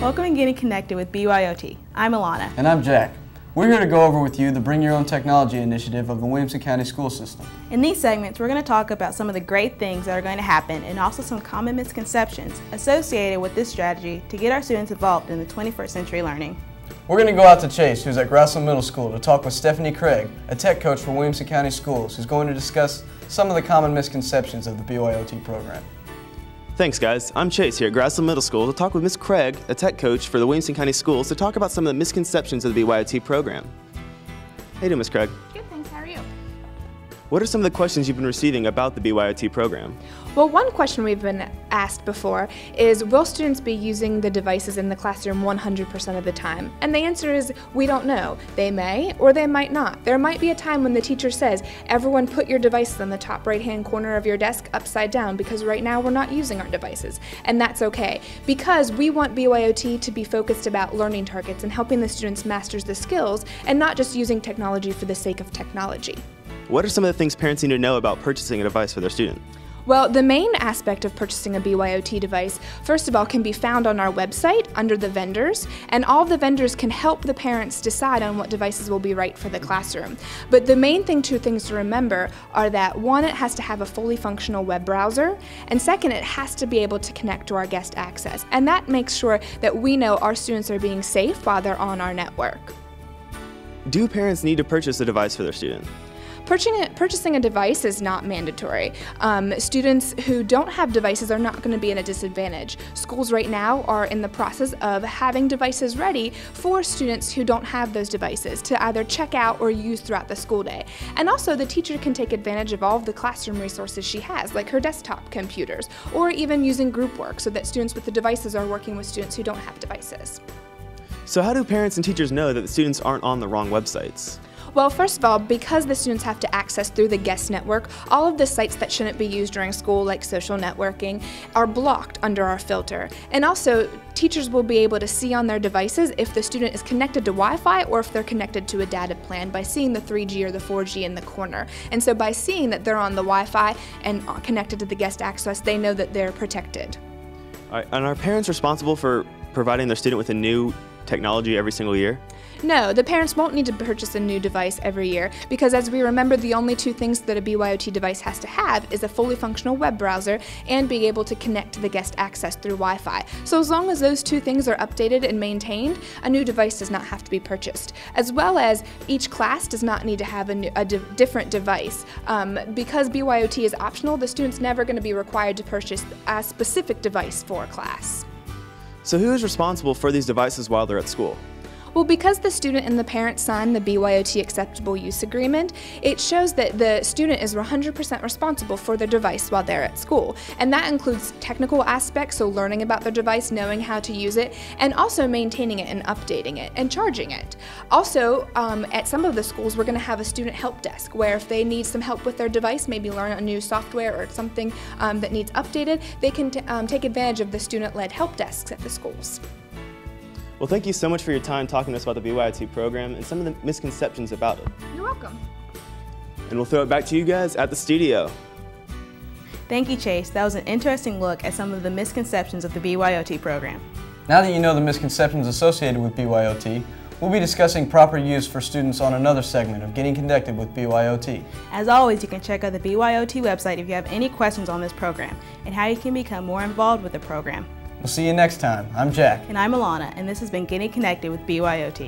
Welcome and Getting Connected with Byot. I'm Alana. And I'm Jack. We're here to go over with you the Bring Your Own Technology initiative of the Williamson County School System. In these segments, we're going to talk about some of the great things that are going to happen and also some common misconceptions associated with this strategy to get our students involved in the 21st century learning. We're going to go out to Chase, who's at Grassland Middle School, to talk with Stephanie Craig, a tech coach for Williamson County Schools, who's going to discuss some of the common misconceptions of the Byot program. Thanks, guys. I'm Chase here at Grassland Middle School to talk with Ms. Craig, a tech coach for the Williamson County Schools, to talk about some of the misconceptions of the Byot program. How you doing, Ms. Craig? Good, thanks. How are you? What are some of the questions you've been receiving about the Byot program? Well, one question we've been asked before is, will students be using the devices in the classroom 100% of the time? And the answer is, we don't know. They may or they might not. There might be a time when the teacher says, everyone put your devices in the top right-hand corner of your desk upside down because right now we're not using our devices. And that's okay, because we want Byot to be focused about learning targets and helping the students master the skills and not just using technology for the sake of technology. What are some of the things parents need to know about purchasing a device for their student? Well, the main aspect of purchasing a Byot device, first of all, can be found on our website under the vendors, and all of the vendors can help the parents decide on what devices will be right for the classroom. But the main two things to remember are that, one, it has to have a fully functional web browser, and second, it has to be able to connect to our guest access. And that makes sure that we know our students are being safe while they're on our network. Do parents need to purchase a device for their student? Purchasing a device is not mandatory. Students who don't have devices are not going to be at a disadvantage. Schools right now are in the process of having devices ready for students who don't have those devices to either check out or use throughout the school day. And also, the teacher can take advantage of all of the classroom resources she has, like her desktop computers, or even using group work so that students with the devices are working with students who don't have devices. So how do parents and teachers know that the students aren't on the wrong websites? Well, first of all, because the students have to access through the guest network, all of the sites that shouldn't be used during school, like social networking, are blocked under our filter. And also, teachers will be able to see on their devices if the student is connected to Wi-Fi or if they're connected to a data plan by seeing the 3G or the 4G in the corner. And so by seeing that they're on the Wi-Fi and connected to the guest access, they know that they're protected. All right, and are parents responsible for providing their student with a new technology every single year? No, the parents won't need to purchase a new device every year because, as we remember, the only two things that a Byot device has to have is a fully functional web browser and being able to connect to the guest access through Wi-Fi. So as long as those two things are updated and maintained, a new device does not have to be purchased. As well as each class does not need to have a different device. Because Byot is optional, the student's never going to be required to purchase a specific device for a class. So who is responsible for these devices while they're at school? Well, because the student and the parent sign the Byot Acceptable Use Agreement, it shows that the student is 100% responsible for their device while they're at school. And that includes technical aspects, so learning about their device, knowing how to use it, and also maintaining it and updating it and charging it. Also, at some of the schools, we're going to have a student help desk where if they need some help with their device, maybe learn a new software or something that needs updated, they can take advantage of the student-led help desks at the schools. Well, thank you so much for your time talking to us about the Byot program and some of the misconceptions about it. You're welcome. And we'll throw it back to you guys at the studio. Thank you, Chase. That was an interesting look at some of the misconceptions of the Byot program. Now that you know the misconceptions associated with Byot, we'll be discussing proper use for students on another segment of Getting Connected with Byot. As always, you can check out the Byot website if you have any questions on this program and how you can become more involved with the program. We'll see you next time. I'm Jack. And I'm Alana, and this has been Getting Connected with Byot.